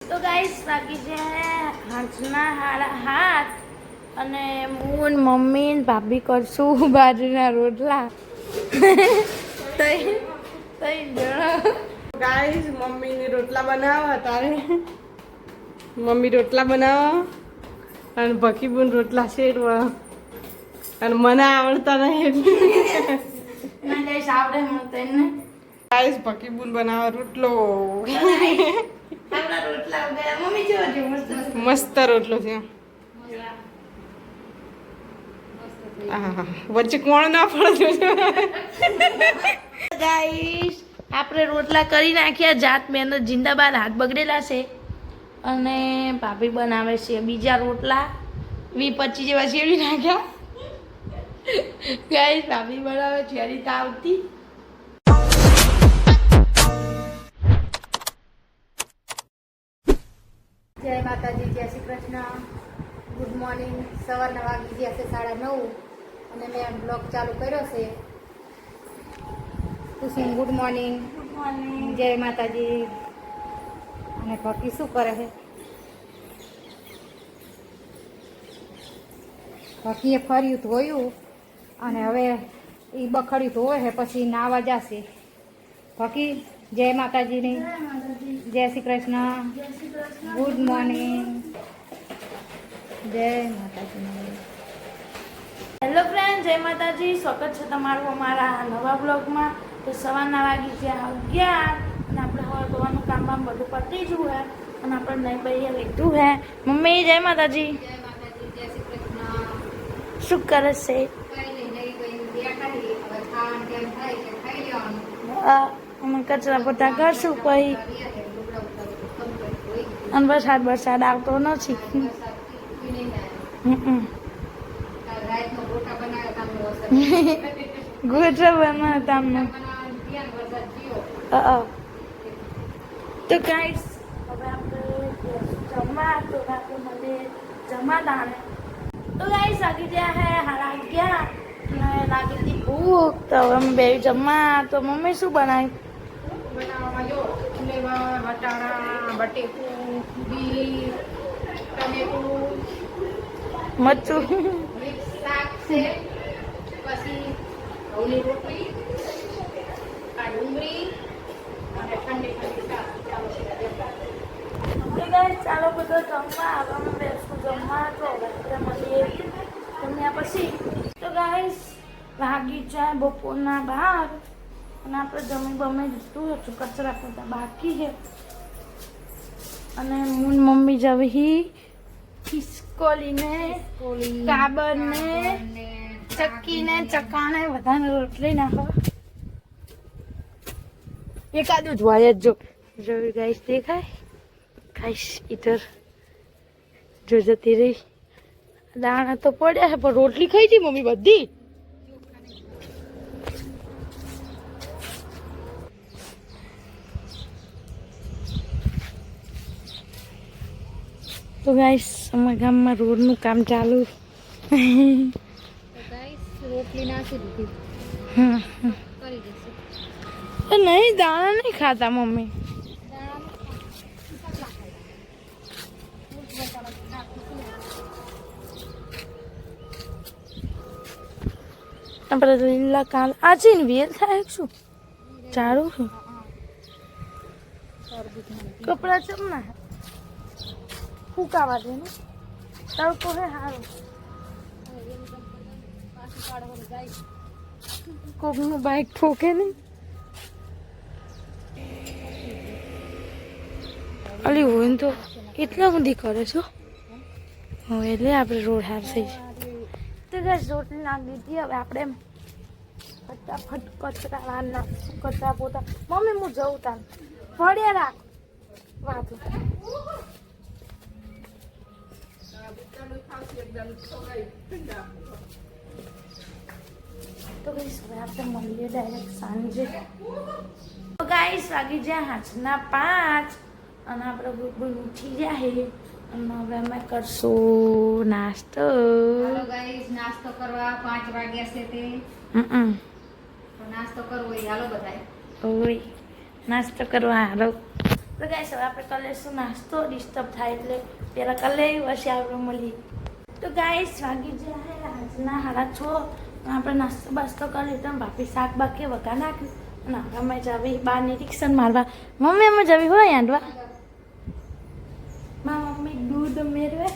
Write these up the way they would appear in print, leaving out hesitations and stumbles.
તો ગાઈસ બાકી છે હાથના હારા હાથ અને હું મમ્મી ને ભાભી કરશું બાજરીના રોટલા. તઈ જણા ગાઈસ મમ્મી ને રોટલા બનાવો તારે મમ્મી રોટલા બનાવો અને ભકી બુન રોટલા શેરવા અને મને આવડતા નહીં ના ગાઈસ આવડે મને તને ગાઈસ ભકી બુન બનાવો રોટલો આપણા રોટલા ગયા મમ્મી જેવા છે મસ્ત મસ્ત રોટલો છે. વચ્ચે કોણ ના પડે ગાઈસ આપણે રોટલા કરી નાખ્યા જાત મહેનત જિંદાબાદ હાથ બગડેલા છે અને ભાભી બનાવે છે બીજા રોટલા 20-25 જેવા શેરવી નાખ્યા. ગાઈસ ભાભી બનાવે છે હરી આવતી. જય માતાજી, જય શ્રી કૃષ્ણ. Good morning. સવારના વાગી ગયા છે 9:30 અને મેં બ્લોગ ચાલુ કર્યો છે. કુસુમ ગુડ મોર્નિંગ. જય માતાજી. અને ભકી શું કરે છે? ભકીએ ફર્યું ધોયું અને હવે એ બખડ્યું ધોવે છે પછી નાવા જશે. ભકી જય માતાજીની. જય શ્રી કૃષ્ણ. Good morning. જય માતાજી. હેલો ફ્રેન્ડ, જય માતાજી. સ્વાગત છે તમારું અમારા નવા બ્લોગમાં. તો સવારના વાગી ગયા 11 અને આપણે હવે ધોવાનું કામ બધું પતી ગયું હે અને આપણે નહીં ભાઈએ લીધું હે. મમ્મી જય માતાજી. જય માતાજી. જય શ્રી કૃષ્ણ. શું કરે છે? અમે કચરા પોતા કરશું પછી અને વરસાદ આવતો નથી. ગોટા બનાવતા અમને તો ગાઈસ હવે આપણે જમવા તો રાતે મને જમવા દાણે તો ગાઈસ લાગી ગયા હે 11:30 અને લાગી હતી ભૂખ તો હવે અમે બે જમવા. તો મમ્મી શું બનાવ્યું? બનાવવામાં જો ફુલેવા, વટાણા, બટેકું, બીટ, ટમેટું, મરચું મિક્સ શાક છે, પછી ઘઉંની રોટલી, આ ડુંગળી અને ઠંડી શાક. તો ગાઈસ ચાલો બધો જમવા. હવે અમે બેસું જમવા. તો હવે મળીએ જમ્યા પછી. તો ગાઈસ વાગી જાય બપોરના 12 અને આપણે જમી બમી દીધું હતું. કચરા પોતા બાકી છે અને હું મમ્મી જવી ખિસકોલીને કાબરને ચક્કીને ચકાને બધાને રોટલી નાખો. એકાદું જ હોય જ જો ગાઈસ દેખાય ખાઈશ ઇધર જો જતી રહી. દાણા તો પડ્યા છે પણ રોટલી ખાઈ હતી મમ્મી બધી. તો ગાઈસ અમારા ગામમાં રોડનું કામ ચાલુ. રોટલી નાખી દીધી. કરી દેશે. નહીં દાણા નહીં ખાતા મમ્મી. આપણે લીલા કાલ આજે ને વેલ થાય શું ચારું છું કપડા ચમના ફૂકાવા દે ને તડકો હે સારું. કોકનું બાઇક ઠોકે નહીં. અલી હોય ને તો એટલા બધી કરે છો એટલે આપણે રોડ હાર થઈ જાય. તો ગાઈસ રોટલી નાખી દીધી. હવે આપણે ફટાફટ કચરા વાર નાખશું. કચરા પોતા મમ્મી હું જઉં તાર પડ્યા રાખ વાતો. તો ગાઈસ હવે આપણે મળીએ ડાયરેક્ટ સાંજે. તો ગાઈસ વાગી જાય 5:05 અને આપણે બુલબુલ ઉઠી જાય અને હવે અમે કરશું નાસ્તો. હાલો ગાઈસ, નાસ્તો કરવા 5 વાગ્યા છે તે. તો નાસ્તો કરવો હોય હાલો બધાય. ઓય નાસ્તો કરવા હાલો. તો ગાઈસ હવે આપણે કરી લઈશું નાસ્તો. ડિસ્ટર્બ થાય એટલે પહેલાં કરી લઈએ પછી આપણે મળીએ. તો ગાઈસ વાગી જાય આજના 6:30. આપણે નાસ્તો બાસ્તો કરી લીધો. ભાભી શાક બાકી વઘાર નાખ્યું અને અમે જાવી બહાર નિરીક્ષણ મારવા. મમ્મી અમે જવી હોય આંડવા. મારા મમ્મી દૂધ મેળવે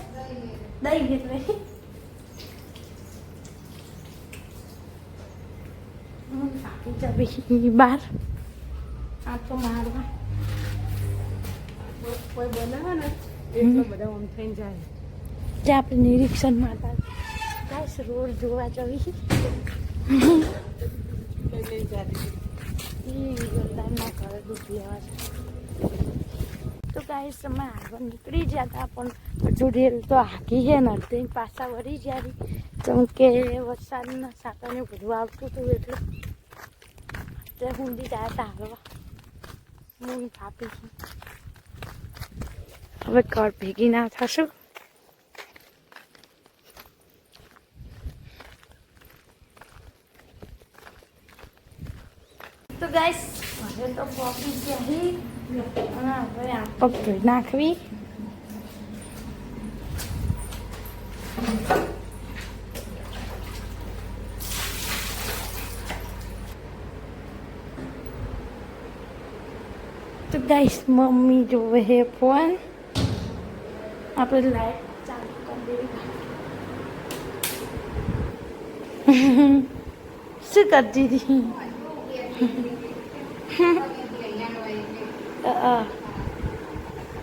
દહીં મેળવે. બાકી જવી બહાર આ તો મારવા કોઈ બનાવે ને એટલો બધા આમ થઈને જાય. જે આપણે નિરીક્ષણ મારતા ગાઈસ રોડ જોવા જવી. લઈ જાય ના ઘરે દૂધ લેવા છે. તો ગાઈસ અમે આગળ નીકળી ગયા હતા પણ હજુ રેલ તો હાકી છે ને અડધી પાછા વળી ગયા જેમ કે વરસાદના સાકાને બધું આવતું હતું એટલે તે ઊંડી ગયા હતા હાલવા. હું ભાભી હવે ઘર ભેગી ના થશું. તો ગાઈસ હવે તો પહોંચી ગયા હવે આ પગ ધોઈ નાખવી. તો ગાઈસ મમ્મી જોવે હે ફોન. આપણે લાઈટ ચાલુ કરી દેવી. શું કરતી હતી?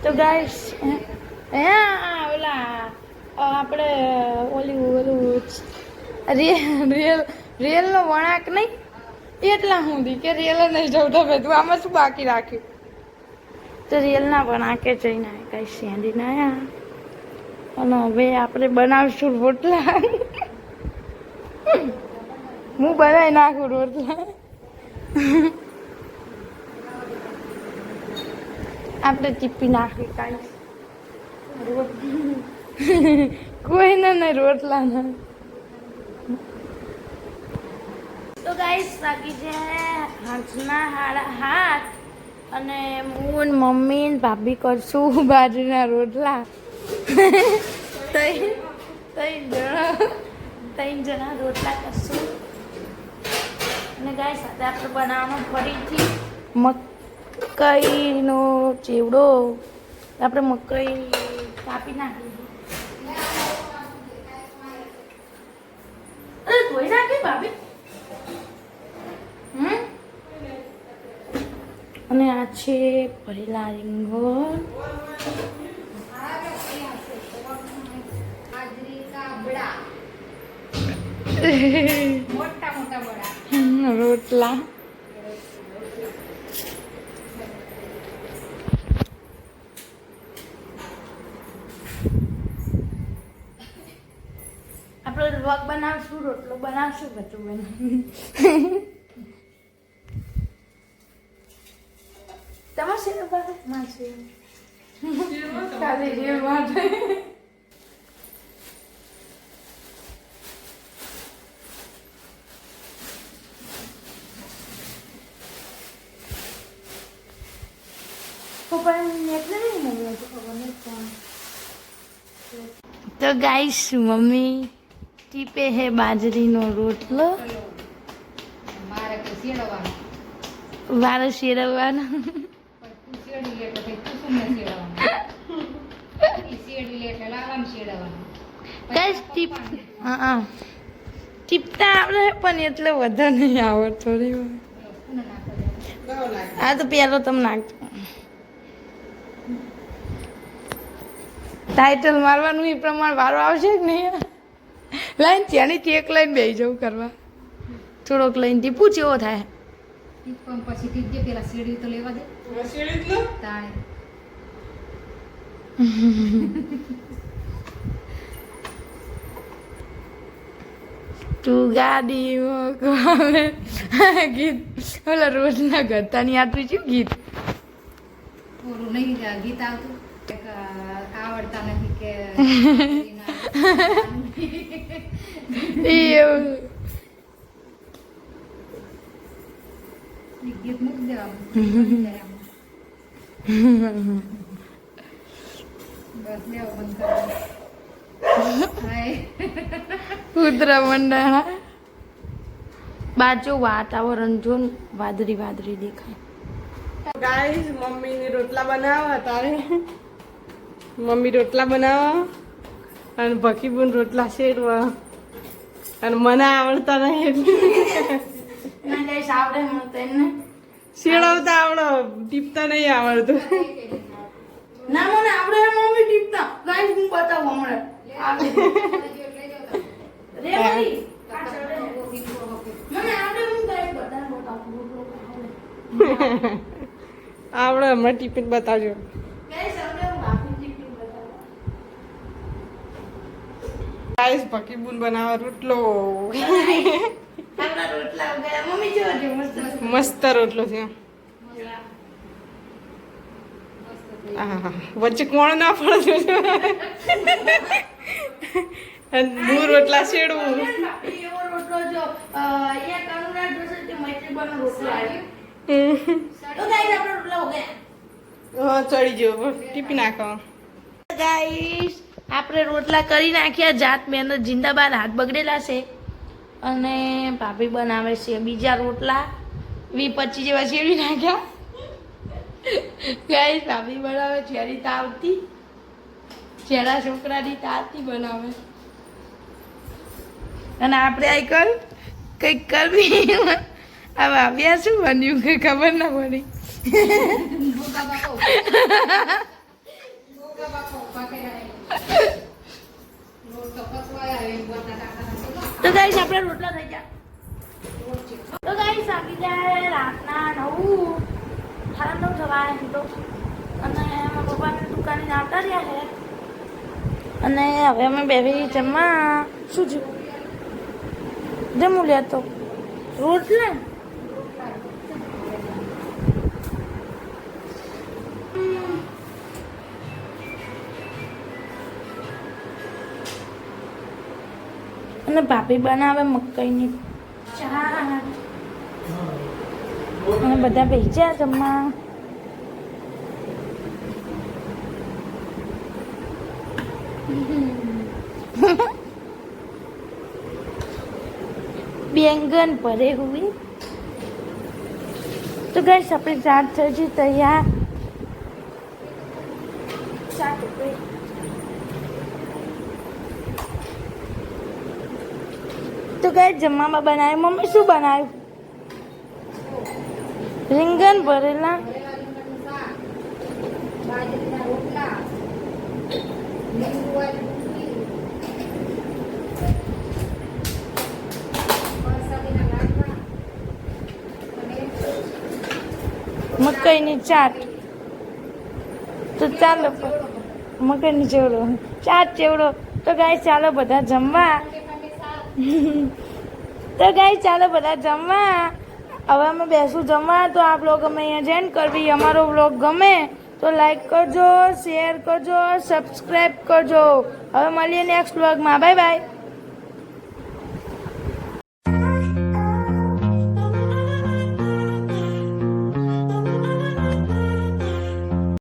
તો ગાઈસ ઓલા આપણે ઓલું રેલનો વળાંક નહીં એટલા સુધી કે રેલ નહીં જવું તમે તું આમાં શું બાકી રાખ્યું. તો રેલના વળાંકે જઈને કઈ શેંડી ના અને હવે આપણે બનાવશું રોટલા. હું બનાવી નાખું રોટલા. આપણે ટીપી નાખી કાંઈ કોઈને નહીં રોટલા ના. તો ગાઈસ બાકી છે હાથના 7:30 અને હું મમ્મી ને ભાભી કરશું બાજરીના રોટલા. ત્રણ જણા રોટલા કરશું. અને ગાઈસ સાથે આપણે બનાવવાનો ફરીથી મકાઈનો ચેવડો. આપણે મકાઈ કાપી નાખી. અરે ધોઈ નાખી ભાભી. અને આ છે ભરેલા રીંગણ. મોટા મોટા બડા રોટલા. આપણે વ્લોગ બનાવશું રોટલો બનાવશું બધું તમારે શેર પાસે મારશે ખાલી રીલ માટે. તો ગાઈસ મમ્મી ટીપે હે બાજરીનો રોટલો. મારે તો શેડવાનો વારો શેરવવાનો. તું શેડી લે તો તું શું ન શેડવાનું ઈ શેડી લે એટલે લાવવાનું શેડવાનું ગાઈસ ટીપ હા ટીપતા આવડે પણ એટલે વધારે નહીં આવડે થોડી વાર. આ તો પેલો તમે નાખજો. ટાઇટલ મારવાનું એ પ્રમાણે વારો આવશે કે નહીં. લાઈન ત્યાંની ટેક લઈને બેસી જવું કરવા. થોડોક લઈને ટીપું ચેવો થાય. ટીપમ પછી ટીપ દે પેલા શેડી તો લેવા દે તાણે તું ગાડી ગીત ઓલા રોજના ઘરતાની આટલું શું ગીત. પૂરું નહીં ગીત આવતું આવડતા નથી કે એવું ગીત મૂકી દેવાનું બસ લેવો બંધ કરી હાય કૂતરા મંડાણા બાજુ વાતાવરણ જો ને, વાદળી વાદળી દેખાય. ગાઈસ મમ્મીને રોટલા બનાવવા તારે મમ્મી રોટલા બનાવવા અને ભકીબુન રોટલા શેરવા અને મને આવડતા નહીં એટલે ના ગાઈસ આવડે મને તો એને શેરવતા આવડો ટીપતા નહીં આવડતું. ના મને આવડે મમ્મી ટીપતા ગાઈસ હું બતાવું હમણાં આવડે રે મમ્મી મને આવડે હું ગાઈસ બતાવું આવડે હમણાં ટિફિન બતાવજો. ગાઈસ આવડે હું આપી ટીપી બતાવું. ગાઈસ ભકીબુન બનાવવા રોટલો આપણા રોટલા ગયા મમ્મી જોજો મસ્ત મસ્ત રોટલો છે. આહા, વચ્ચે કોણ ના પડે હું રોટલા શેડવું. એવો રોટલો જો એક અનુરાગ જોશે તે મૈત્રીબાનો રોટલો આવ્યો તો ગાઈસ આપણો રોટલા હો ગયા. હા ચડી ગયો ટીપી નાખો. ગાઈસ આપણે રોટલા કરી નાખ્યા, જાત મહેનત જિંદાબાદ. હાથ બગડેલા છે અને ભાભી બનાવે છે બીજા રોટલા 20-25 જેવા શેરવી નાખ્યા. ગાઈસ ભાભી બનાવે ચેરી તાવતી, ચેરા છોકરાની તાતી બનાવે અને આપણે આ કંઈક કરવી. આ ભાભી શું બન્યું કઈ ખબર ના પડી. તો ગાઈસ આપણે રોટલા થઈ ગયા. તો ગાઈસ આવી જાય રાતના 9:30 થવાય એમ તો. અને મારા પપ્પાને દુકાને આવતા રહ્યા છે અને હવે અમે બેસી જમવા. શું છે જમું લે તો રોટલા. અને ભાભી બનાવે મકાઈની ચા અને બધા બેસ્યા જમવા. બેંગન ભરે हुए. તો ગાઈસ આપણે ચાટ થઈ છે તૈયાર. તો ગાઈસ જમવામાં બનાવ્યું. મમ્મી શું બનાવ્યું? રીંગણ ભરેલા બાજરીના રોટલા લીંબુવાળી ડુંગળી વરસાદીના લાડવા અને મકાઈની ચાટ. તો ચાલો મકાઈની ચેવડો ચાટ ચેવડો. તો ગાઈસ ચાલો બધા જમવા. તો ગાઈસ ચાલો બધા જમવા. હવે અમે બેસું જમવા. તો આ બ્લોગ અમે અહીંયા જેન્ડ કરવી. અમારો બ્લોગ ગમે તો લાઈક કરજો, શેર કરજો, સબસ્ક્રાઈબ કરજો. હવે મળીએ નેક્સ્ટ બ્લોગમાં. Bye bye.